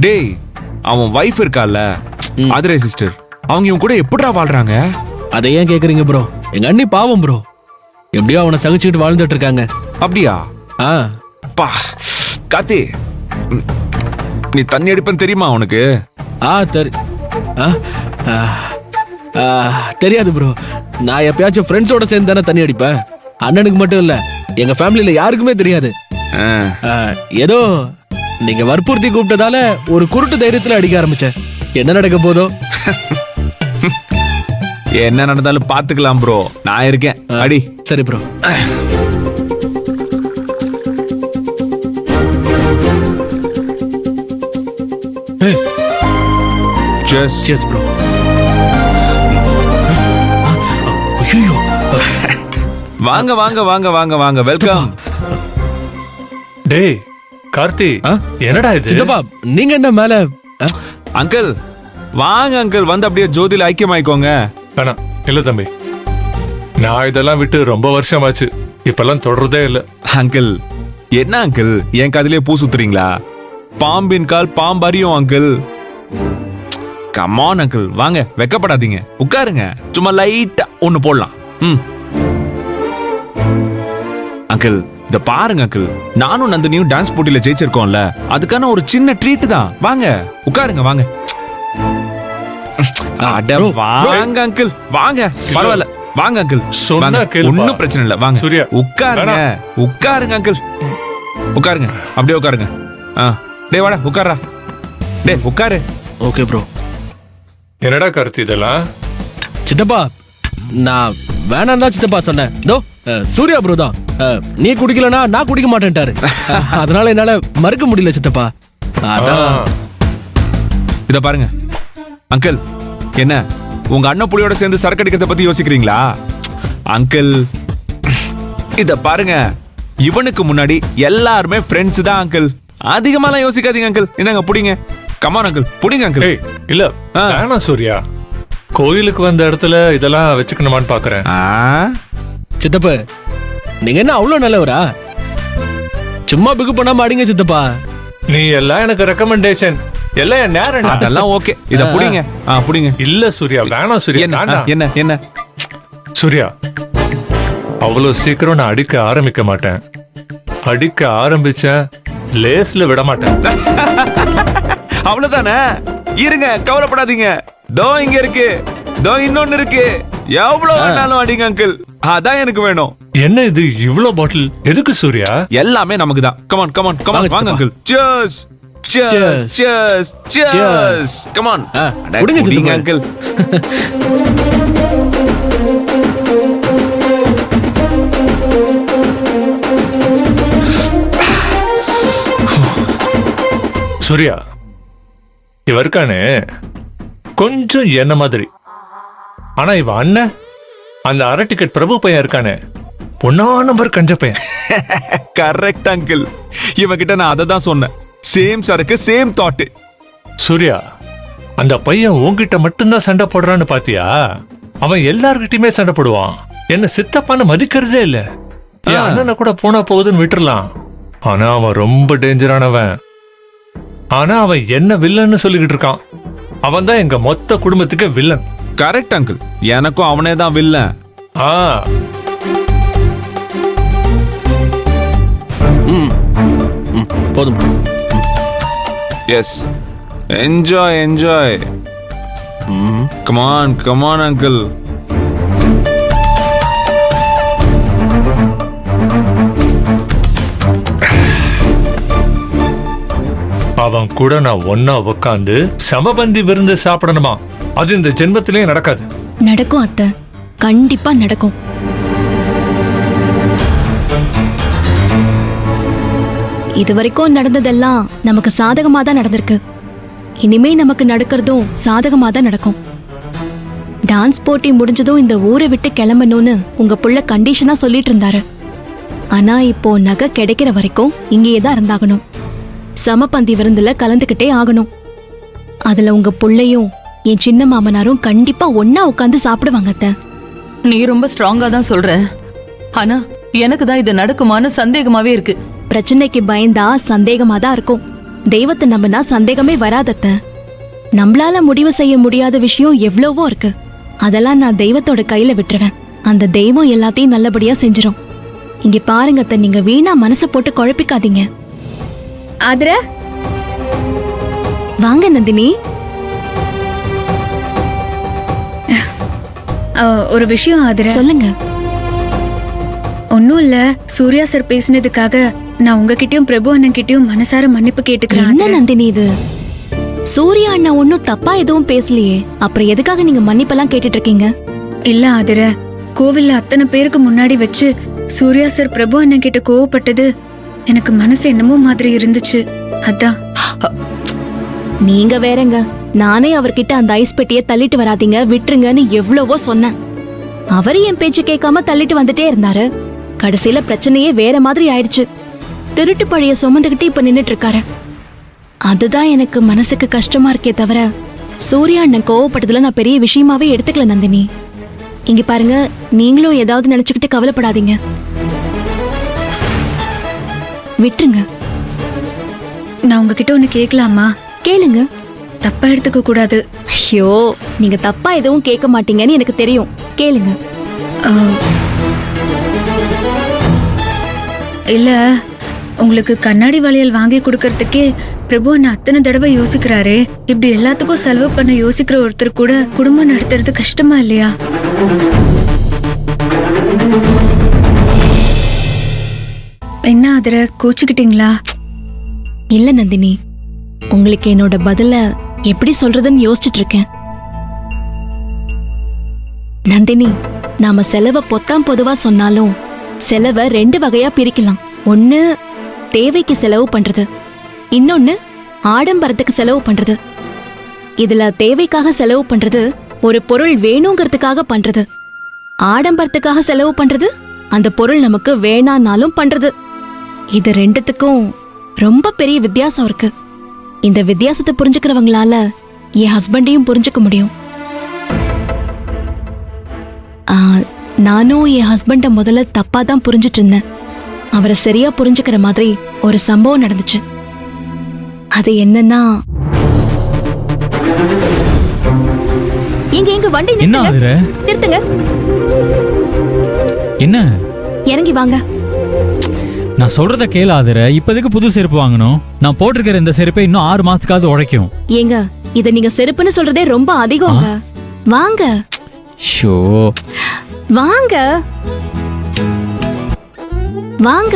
டேய் அவன் வைஃப் இருக்கால ஆதிரே சிஸ்டர், அவங்க இவன் கூட எப்படிடா வாழ்றாங்க? அதை ஏன் கேக்குறீங்க ப்ரோ? எங்க அண்ணி பாவம் ப்ரோ, எப்படியோ அவனை சகிச்சுக்கிட்டு வாழ்ந்துட்டு இருக்காங்க. அப்படியா? பா காத்தி, நீ தண்ணி அடிப்பேன்னு தெரியுமா உனக்கு? தெரியாது ப்ரோ. நான் எப்பயாச்சும் ஃப்ரெண்ட்ஸோட சேர்ந்து தானே தண்ணி அடிப்பேன். அண்ணனுக்கு மட்டும் இல்ல, எங்க ஃபேமிலியில யாருக்குமே தெரியாது. ஏதோ நீங்க வற்புறுத்தி கூப்பிட்டதால ஒரு குருட்டு தைரியத்துல அடிக்க ஆரம்பிச்சேன். என்ன நடக்க போதோ? என்ன நடந்தாலும் பாத்துக்கலாம் ப்ரோ, நான் இருக்கேன். அடி. சரி ப்ரோ. Cheers bro. ஐயோ, வாங்க வாங்க வாங்க வாங்க வாங்க, வெல்கம். டேய் கார்த்தி, என்னடா இது? சித்தப்பா நீங்க என்ன மேல? அங்கிள் வாங்க அங்கிள், வந்து அப்படியே ஜோதியில ஐக்கியமாயிக்கோங்க. வேணாம் இல்ல தம்பி, நான் இதெல்லாம் விட்டு ரொம்ப வருஷமாச்சு, இப்பெல்லாம் தொடர்றதே இல்ல. அங்கிள் என்ன அங்கிள், என் காதிலே பூ சுத்துறீங்களா? பாம்பின் கால் பாம்பறியும் அங்கிள். கமான் அங்கிள், வாங்க, வெக்கப்படாதீங்க, உட்காருங்க. சும்மா லைட்டா ஒண்ணு போடலாம். அங்கிள் இத பாருங்க அங்கிள், நானும் நந்தினியும் டான்ஸ் போட்டியில ஜெயிச்சிருக்கோம்ல, அதுக்கான ஒரு சின்ன ட்ரீட் தான். வாங்க உட்காருங்க, வாங்க. வாங்க அங்கிள், வாங்க, பரவாயில்ல, வாங்க அங்கிள், ஒன்னும் பிரச்சனை இல்ல, வாங்க சூர்யா, உட்காருங்க. உட்காருங்க அங்கிள், உட்காருங்க, அப்படியே உட்காருங்க. டேய் வாடா உட்காரா, டேய் உட்காரு. Okay bro. என்னடா கார்த்தி இதெல்லாம்? சித்தப்பா நான் வேணாம் தான் சித்தப்பா சொன்னேன். சூர்யா ப்ரோ தான் நீ குடிக்கலனா நான் குடிக்க மாட்டேன்ட்டாரு. அதனால என்னால மறுக்க முடியல சித்தப்பா. இத பாருங்க அங்கிள், என்ன உங்க அண்ணன் புலியோட சேர்ந்து சரக்கு அடிக்கிறத பத்தி யோசிக்கிறீங்களா? அங்கிள் இத பாருங்க, இவனுக்கு முன்னாடி எல்லாருமே ஃப்ரெண்ட்ஸ் தான் அங்கிள், அதிகமாலாம் யோசிக்காதீங்க அங்கிள். என்னங்க புடிங்க, கமான் அங்கிள், புடிங்க அங்கிள். இல்ல வேணாம் சூர்யா, கோயிலுக்கு வந்த இடத்துல இதெல்லாம் வச்சுக்கணுமான்னு பாக்குறேன். சித்தப்பா நீங்க என்ன அவ்வளவு நல்லவரா? சும்மா பிகு பண்ணாம அடிங்க சித்தப்பா. நீ எல்லாம் எனக்கு ரெக்கமெண்டேஷன், எல்லாம் என் நேரம். அதெல்லாம் ஓகே, இத புடிங்க. புடிங்க. இல்ல சூர்யா வேணாம் சூர்யா. என்ன என்ன சூர்யா, அவ்வளவு சீக்கிரம் நான் அடிக்க ஆரம்பிக்க மாட்டேன். அடிக்க ஆரம்பிச்ச லேஸ்ல விட மாட்டேன். அவ்வளவுதானே, இருங்க, கவலைப்படாதீங்க. தோ இங்க இருக்கு, தோ இன்னொன்னு இருக்கு, எவ்வளவு வேணாலும் அடிங்க அங்கிள், அதான் எனக்கு வேணும். என்ன இது இவ்ளோ பாட்டில் எதுக்கு சூர்யா? எல்லாமே நமக்கு தான். கமான் கமான் கமான், வாங்க uncle. cheers cheers cheers cheers, come on குடிங்க அங்கிள். சூர்யா இவ இருக்கானே கொஞ்சம் என்ன மாதிரி, ஆனா இவ அண்ணன் அந்த அரை டிக்கெட் பிரபு பையன் இருக்கானே, பொண்ணா நம்பர் கஞ்ச பையன். கரெக்ட் அங்கிள், இவன் கிட்ட நான் அதை தான் சொன்னேன். சேம் சரக்கு சேம் தாட். சூர்யா அந்த பையன் உன்கிட்ட மட்டும்தான் சண்டை போடுறான்னு பாத்தியா? அவன் எல்லார்கிட்டயுமே சண்டை போடுவான். என்ன சித்தப்பான்னு மதிக்கிறதே இல்ல. என் அண்ணனை கூட போனா போகுதுன்னு விட்டுறலாம், ஆனா அவன் ரொம்ப டேஞ்சரானவன். ஆனா அவன் என்ன வில்லன்னு சொல்லிக்கிட்டு இருக்கான். அவன் தான் எங்க மொத்த குடும்பத்துக்கு வில்லன். கரெக்ட் அங்கிள், எனக்கும் அவனே தான் வில்லன். போதும். Yes, enjoy enjoy. Come on come on uncle. அவன் கூட நான் ஒன்னா உட்காந்து சமபந்தி விருந்து சாப்பிடணுமா? அது இந்த ஜென்மத்திலே நடக்காது. நடக்கும் அத்தை, கண்டிப்பா நடக்கும். இதுவரைக்கும் நடந்ததெல்லாம் நமக்கு சாதகமா தான் நடந்திருக்கு. இனிமே நமக்கு நடக்கிறதும் சாதகமா தான் நடக்கும். டான்ஸ் போட்டி முடிஞ்சதும் இந்த ஊரை விட்டு கிளம்பணும்னு உங்க புள்ள கண்டிஷனா சொல்லிட்டு இருந்தாரு. ஆனா இப்போ நகை கிடைக்கிற வரைக்கும் இங்கேயே தான் இருந்தாகணும். சமபந்தி விருந்துல கலந்துகிட்டே ஆகணும். அதுல உங்க புள்ளையும் என் சின்ன மாமனாரும் கண்டிப்பா ஒன்னா உட்காந்து சாப்பிடுவாங்க அத்தை. நீ ரொம்ப ஸ்ட்ராங்கா தான் சொல்ற, ஆனா எனக்கு தான் இது நடக்குமான்னு சந்தேகமாவே இருக்கு. பிரச்சனைக்கு பயந்தா சந்தேகமா தான் இருக்கும். தெய்வத்தை நம்பினா சந்தேகமே வராதத்த. நம்மளால முடிவு செய்ய முடியாத விஷயம் எவ்வளவோ இருக்கு. அதெல்லாம் நான் தெய்வத்தோட கையில விட்டுருவேன். அந்த தெய்வம் எல்லாத்தையும் நல்லபடியா செஞ்சிரும். இங்க பாருங்க அத்தை, நீங்க வீணா மனசை போட்டு குழப்பிக்காதீங்க. ஆதிர, வாங்க நந்தினி. ஒரு விஷயம் ஆதிர. சொல்லுங்க. ஒன்னும் இல்ல, சூர்யா சார் பேசினதுக்காக நான் உங்ககிட்டயும் பிரபு அண்ணன் கிட்டயும் மனசார மன்னிப்பு கேட்டுக்கிறேன். என்ன நந்தினி இது? சூர்யா அண்ணா ஒன்னும் தப்பா எதுவும் பேசலையே, அப்புறம் எதுக்காக நீங்க மன்னிப்பெல்லாம் கேட்டுட்டு இருக்கீங்க? இல்ல ஆதிர, கோவில்ல அத்தனை பேருக்கு முன்னாடி வச்சு சூர்யா சார் பிரபு அண்ணன் கிட்ட கோவப்பட்டது எனக்கு மனசு என்னமோ மாதிரி இருந்துச்சு. அதான். நீங்க வேறங்க. நானே அவர்கிட்ட அந்த ஐஸ் பெட்டியை தள்ளிட்டு வராதீங்க, விட்டுருங்கன்னு எவ்வளவோ சொன்னேன். அவரு என் பேச்சு கேட்காம தள்ளிட்டு வந்துட்டே இருந்தாரு. கடைசியில பிரச்சனையே வேற மாதிரி ஆயிடுச்சு. திருட்டு பழைய சுமந்துகிட்டு இப்ப நின்னுட்டு இருக்காரு. அதுதான் எனக்கு மனசுக்கு கஷ்டமா இருக்கே தவிர, சூர்யா அண்ணன் கோவப்பட்டதுல நான் பெரிய விஷயமாவே எடுத்துக்கல நந்தினி. இங்க பாருங்க, நீங்களும் ஏதாவது நினைச்சுக்கிட்டு கவலைப்படாதீங்க, விட்டுருங்க. நான் உங்ககிட்ட ஒண்ணு கேட்கலாமா? கேளுங்க. தப்பா எடுத்துக்க கூடாது. ஐயோ, நீங்க தப்பா எதுவும் கேட்க மாட்டீங்கன்னு எனக்கு தெரியும். கேளுங்க. இல்ல, உங்களுக்கு கண்ணாடி வளையல் வாங்கி கொடுக்கறதுக்கே பிரபு அண்ணா அத்தனை தடவை யோசிக்கிறாரே. இப்படி எல்லாத்துக்கும் செலவு பண்ண யோசிக்கிற ஒருத்தர் கூட குடும்பம் நடத்துறது கஷ்டமா இல்லையா? என்ன ஆதிர, கோச்சுக்கிட்டீங்களா? இல்ல நந்தினி, உங்களுக்கு என்னோட பதில எப்படி சொல்றதுன்னு யோசிச்சுட்டு இருக்கேன். நந்தினி, நாம செலவை பொத்தாம் பொதுவா சொன்னாலும் செலவை 2 வகையா பிரிக்கலாம். ஒண்ணு தேவைக்கு செலவு பண்றது, இன்னொன்னு ஆடம்பரத்துக்கு செலவு பண்றது. இதுல தேவைக்காக செலவு பண்றது ஒரு பொருள் வேணுங்கிறதுக்காக பண்றது. ஆடம்பரத்துக்காக செலவு பண்றது அந்த பொருள் நமக்கு வேணானாலும் பண்றது. இது ரெண்டுத்துக்கும் ரொம்ப பெரிய வித்தியாசம் இருக்கு. இந்த வித்தியாசத்தை புரிஞ்சுக்கிறவங்களால என் ஹஸ்பண்டையும் புரிஞ்சுக்க முடியும். நானும் என் ஹஸ்பண்ட முதல்ல தப்பா தான் புரிஞ்சிட்டு இருந்தேன். அவரை சரியா புரிஞ்சுக்கிற மாதிரி ஒரு சம்பவம் நடந்துச்சு. அது என்னன்னா, எங்க வண்டி என்ன ஆகுற? நிறுத்துங்க. என்ன? இறங்கி வாங்க. நான் சொல்றத கேளு ஆதிர. இப்போதைக்கு புது செருப்பு வாங்கணும். நான் போட்டிருக்கிற இந்த செருப்பை இன்னும் 6 மாசத்துக்காவது உழைக்கும். ஏங்க, இத நீங்க செருப்புன்னு சொல்றதே ரொம்ப அதிகம்ங்க. வாங்க. ஷோ, வாங்க வாங்க.